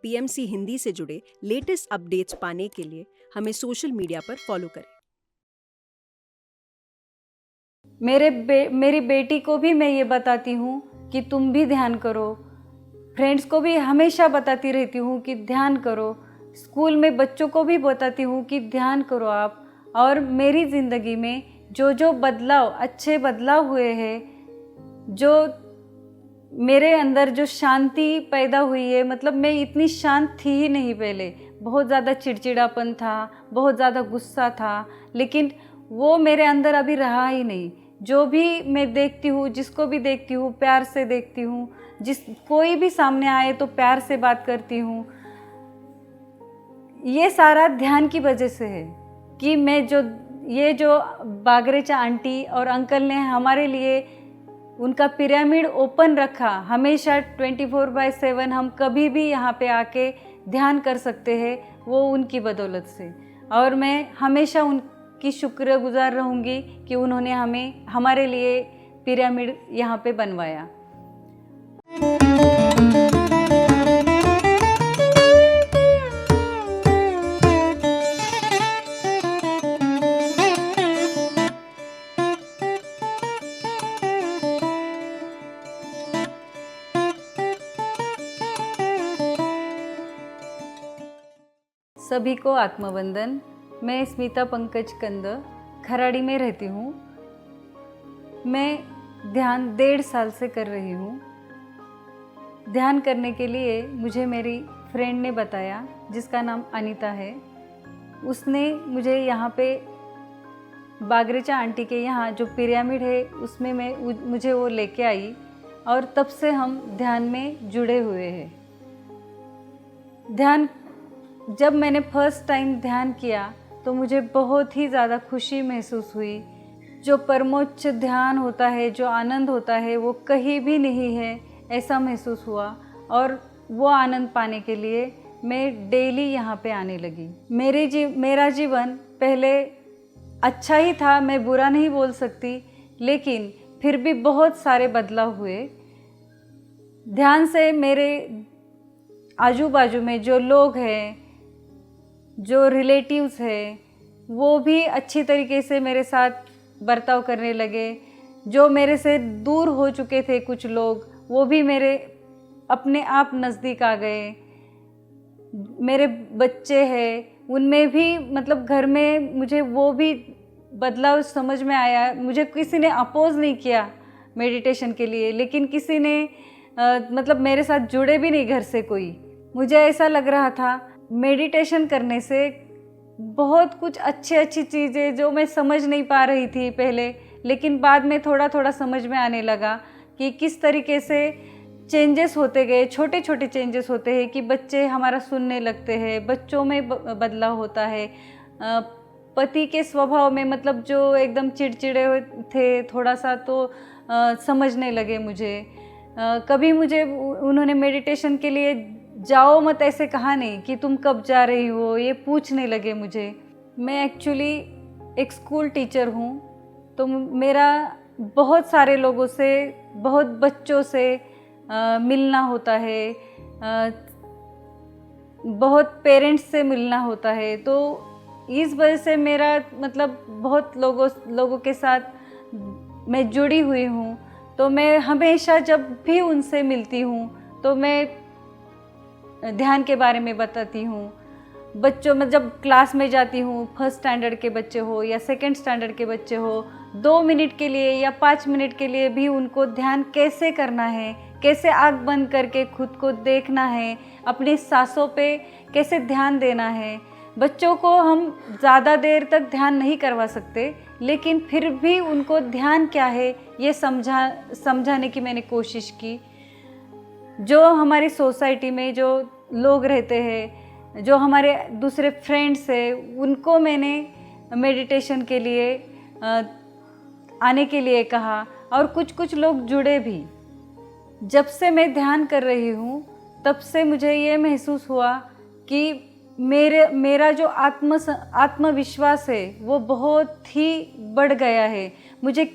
PMC Hindi से जुड़े latest updates पाने के लिए हमें सोशल मीडिया पर फॉलो करें। मेरी बेटी को भी मैं ये बताती हूँ कि तुम भी ध्यान करो। फ्रेंड्स को भी हमेशा बताती रहती हूँ कि ध्यान करो। स्कूल में बच्चों को भी बताती हूँ कि ध्यान करो आप। और मेरी ज़िंदगी में जो जो बदलाव, अच्छे बदलाव हुए हैं, जो मेरे अंदर जो शांति पैदा हुई है, मतलब मैं इतनी शांत थी ही नहीं पहले। बहुत ज़्यादा चिड़चिड़ापन था, बहुत ज़्यादा गुस्सा था, लेकिन वो मेरे अंदर अभी रहा ही नहीं। जो भी मैं देखती हूँ, जिसको भी देखती हूँ, प्यार से देखती हूँ। कोई भी सामने आए तो प्यार से बात करती हूँ। ये सारा ध्यान की वजह से है कि ये जो बागरेचा आंटी और अंकल ने हमारे लिए उनका पिरामिड ओपन रखा, हमेशा 24/7 हम कभी भी यहाँ पे आके ध्यान कर सकते हैं, वो उनकी बदौलत से। और मैं हमेशा उनकी शुक्रगुजार रहूँगी कि उन्होंने हमारे लिए पिरामिड यहाँ पे बनवाया। सभी को आत्मवंदन। मैं स्मिता पंकज कंद खराड़ी में रहती हूँ। मैं ध्यान 1.5 साल से कर रही हूँ। ध्यान करने के लिए मुझे मेरी फ्रेंड ने बताया, जिसका नाम अनीता है। उसने मुझे यहाँ पे बागरेचा आंटी के यहाँ जो पिरामिड है उसमें मुझे वो लेके आई, और तब से हम ध्यान में जुड़े हुए हैं। जब मैंने फर्स्ट टाइम ध्यान किया तो मुझे बहुत ही ज़्यादा खुशी महसूस हुई। जो परमोच्च ध्यान होता है, जो आनंद होता है, वो कहीं भी नहीं है, ऐसा महसूस हुआ। और वो आनंद पाने के लिए मैं डेली यहाँ पे आने लगी। मेरा जीवन पहले अच्छा ही था, मैं बुरा नहीं बोल सकती, लेकिन फिर भी बहुत सारे बदलाव हुए। ध्यान से मेरे आजू बाजू में जो लोग हैं, जो रिलेटिव्स हैं, वो भी अच्छी तरीके से मेरे साथ बर्ताव करने लगे। जो मेरे से दूर हो चुके थे कुछ लोग, वो भी मेरे अपने आप नज़दीक आ गए। मेरे बच्चे हैं, उनमें भी मतलब घर में मुझे वो भी बदलाव समझ में आया। मुझे किसी ने अपोज नहीं किया मेडिटेशन के लिए, लेकिन किसी ने मतलब मेरे साथ जुड़े भी नहीं घर से कोई। मुझे ऐसा लग रहा था मेडिटेशन करने से बहुत कुछ अच्छी चीज़ें जो मैं समझ नहीं पा रही थी पहले, लेकिन बाद में थोड़ा थोड़ा समझ में आने लगा कि किस तरीके से चेंजेस होते गए। छोटे छोटे चेंजेस होते हैं कि बच्चे हमारा सुनने लगते हैं, बच्चों में बदलाव होता है। पति के स्वभाव में, मतलब जो एकदम चिड़चिड़े थे थोड़ा सा, तो समझने लगे मुझे। कभी मुझे उन्होंने मेडिटेशन के लिए जाओ मत ऐसे कहा नहीं कि तुम कब जा रही हो, ये पूछने लगे मुझे। मैं एक्चुअली एक स्कूल टीचर हूँ, तो मेरा बहुत सारे लोगों से, बहुत बच्चों से मिलना होता है, बहुत पेरेंट्स से मिलना होता है। तो इस वजह से मेरा मतलब बहुत लोगों के साथ मैं जुड़ी हुई हूँ। तो मैं हमेशा जब भी उनसे मिलती हूँ तो मैं ध्यान के बारे में बताती हूँ। बच्चों में जब क्लास में जाती हूँ, 1st स्टैंडर्ड के बच्चे हो या 2nd स्टैंडर्ड के बच्चे हो, 2 मिनट के लिए या 5 मिनट के लिए भी उनको ध्यान कैसे करना है, कैसे आँख बंद करके खुद को देखना है, अपनी सांसों पे कैसे ध्यान देना है। बच्चों को हम ज़्यादा देर तक ध्यान नहीं करवा सकते, लेकिन फिर भी उनको ध्यान क्या है ये समझाने की मैंने कोशिश की। जो हमारी सोसाइटी में जो लोग रहते हैं, जो हमारे दूसरे फ्रेंड्स हैं, उनको मैंने मेडिटेशन के लिए आने के लिए कहा, और कुछ लोग जुड़े भी। जब से मैं ध्यान कर रही हूँ तब से मुझे ये महसूस हुआ कि मेरा जो आत्मविश्वास है वो बहुत ही बढ़ गया है। मुझे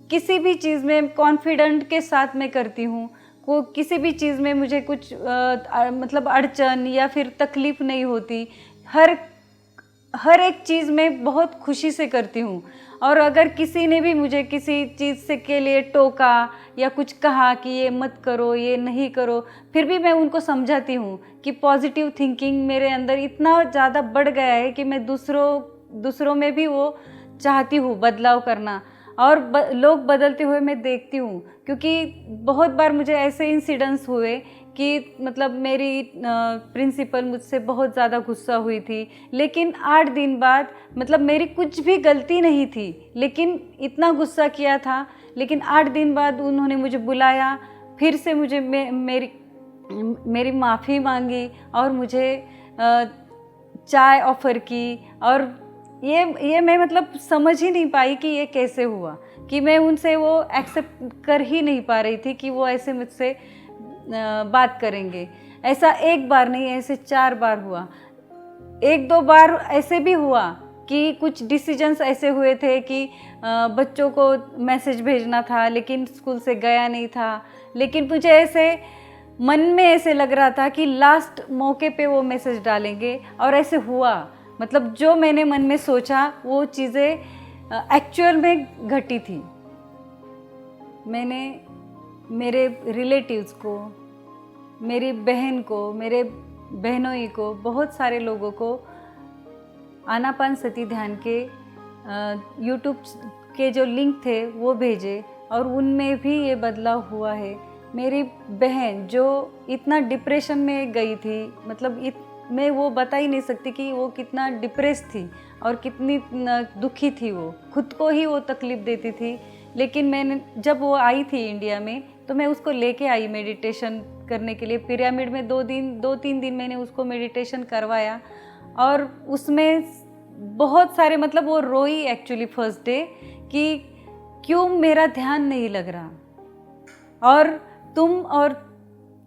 किसी भी चीज़ में कॉन्फिडेंट के साथ मैं करती हूँ। को किसी भी चीज़ में मुझे कुछ मतलब अड़चन या फिर तकलीफ़ नहीं होती। हर एक चीज़ में बहुत खुशी से करती हूँ। और अगर किसी ने भी मुझे किसी चीज़ से के लिए टोका या कुछ कहा कि ये मत करो, ये नहीं करो, फिर भी मैं उनको समझाती हूँ कि पॉजिटिव थिंकिंग मेरे अंदर इतना ज़्यादा बढ़ गया है कि मैं दूसरों में भी वो चाहती हूँ बदलाव करना। और लोग बदलते हुए मैं देखती हूँ, क्योंकि बहुत बार मुझे ऐसे इंसिडेंट्स हुए कि मतलब मेरी प्रिंसिपल मुझसे बहुत ज़्यादा गुस्सा हुई थी, लेकिन 8 दिन बाद, मतलब मेरी कुछ भी गलती नहीं थी, लेकिन इतना गुस्सा किया था, लेकिन 8 दिन बाद उन्होंने मुझे बुलाया, फिर से मुझे मेरी माफ़ी मांगी और मुझे चाय ऑफ़र की। और ये मैं मतलब समझ ही नहीं पाई कि ये कैसे हुआ, कि मैं उनसे वो एक्सेप्ट कर ही नहीं पा रही थी कि वो ऐसे मुझसे बात करेंगे। ऐसा एक बार नहीं, ऐसे 4 बार हुआ। 1-2 बार ऐसे भी हुआ कि कुछ डिसीजंस ऐसे हुए थे कि बच्चों को मैसेज भेजना था लेकिन स्कूल से गया नहीं था, लेकिन मुझे ऐसे मन में ऐसे लग रहा था कि लास्ट मौके पे वो मैसेज डालेंगे, और ऐसे हुआ। मतलब जो मैंने मन में सोचा वो चीज़ें एक्चुअल में घटी थी। मैंने मेरे रिलेटिव्स को, मेरी बहन को, मेरे बहनोई को, बहुत सारे लोगों को आनापानसती ध्यान के यूट्यूब के जो लिंक थे वो भेजे, और उनमें भी ये बदलाव हुआ है। मेरी बहन जो इतना डिप्रेशन में गई थी, मतलब मैं वो बता ही नहीं सकती कि वो कितना डिप्रेस थी और कितनी दुखी थी। वो खुद को ही वो तकलीफ़ देती थी। लेकिन मैंने जब वो आई थी इंडिया में, तो मैं उसको लेके आई मेडिटेशन करने के लिए। पिरामिड में 2-3 दिन मैंने उसको मेडिटेशन करवाया, और उसमें बहुत सारे, मतलब वो रोई एक्चुअली फर्स्ट डे कि क्यों मेरा ध्यान नहीं लग रहा, और तुम और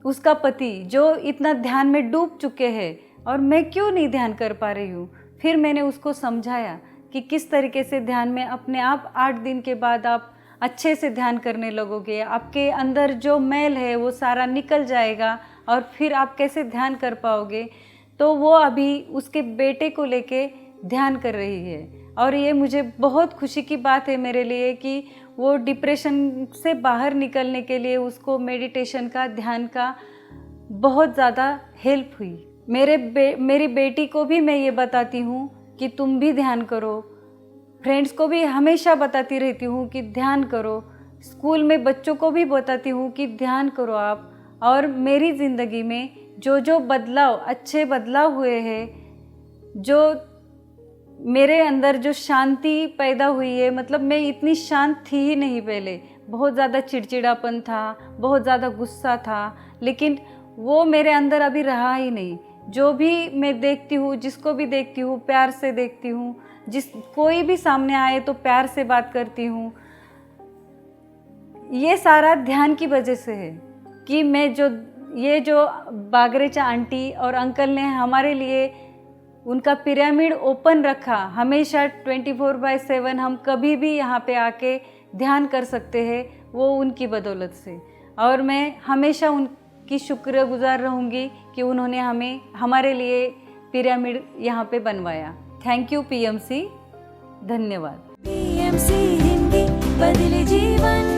उसका पति जो इतना ध्यान में डूब चुके हैं, और मैं क्यों नहीं ध्यान कर पा रही हूँ। फिर मैंने उसको समझाया कि किस तरीके से ध्यान में अपने आप 8 दिन के बाद आप अच्छे से ध्यान करने लगोगे, आपके अंदर जो मैल है वो सारा निकल जाएगा, और फिर आप कैसे ध्यान कर पाओगे। तो वो अभी उसके बेटे को लेके ध्यान कर रही है, और ये मुझे बहुत खुशी की बात है मेरे लिए कि वो डिप्रेशन से बाहर निकलने के लिए उसको मेडिटेशन का, ध्यान का बहुत ज़्यादा हेल्प हुई। मेरी बेटी को भी मैं ये बताती हूँ कि तुम भी ध्यान करो। फ्रेंड्स को भी हमेशा बताती रहती हूँ कि ध्यान करो। स्कूल में बच्चों को भी बताती हूँ कि ध्यान करो आप। और मेरी ज़िंदगी में जो बदलाव, अच्छे बदलाव हुए हैं, जो मेरे अंदर जो शांति पैदा हुई है, मतलब मैं इतनी शांत थी ही नहीं पहले। बहुत ज़्यादा चिड़चिड़ापन था, बहुत ज़्यादा गुस्सा था, लेकिन वो मेरे अंदर अभी रहा ही नहीं। जो भी मैं देखती हूँ, जिसको भी देखती हूँ, प्यार से देखती हूँ। कोई भी सामने आए तो प्यार से बात करती हूँ। ये सारा ध्यान की वजह से है कि मैं जो बागरेचा आंटी और अंकल ने हमारे लिए उनका पिरामिड ओपन रखा, हमेशा 24/7 हम कभी भी यहाँ पे आके ध्यान कर सकते हैं, वो उनकी बदौलत से। और मैं हमेशा उनकी शुक्रगुजार रहूँगी कि उन्होंने हमारे लिए पिरामिड यहाँ पे बनवाया। थैंक यू पीएमसी, धन्यवाद। पीएमसी हिंदी बदले जीवन,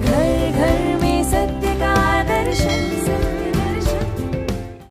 घर घर में सत्य का दर्शन।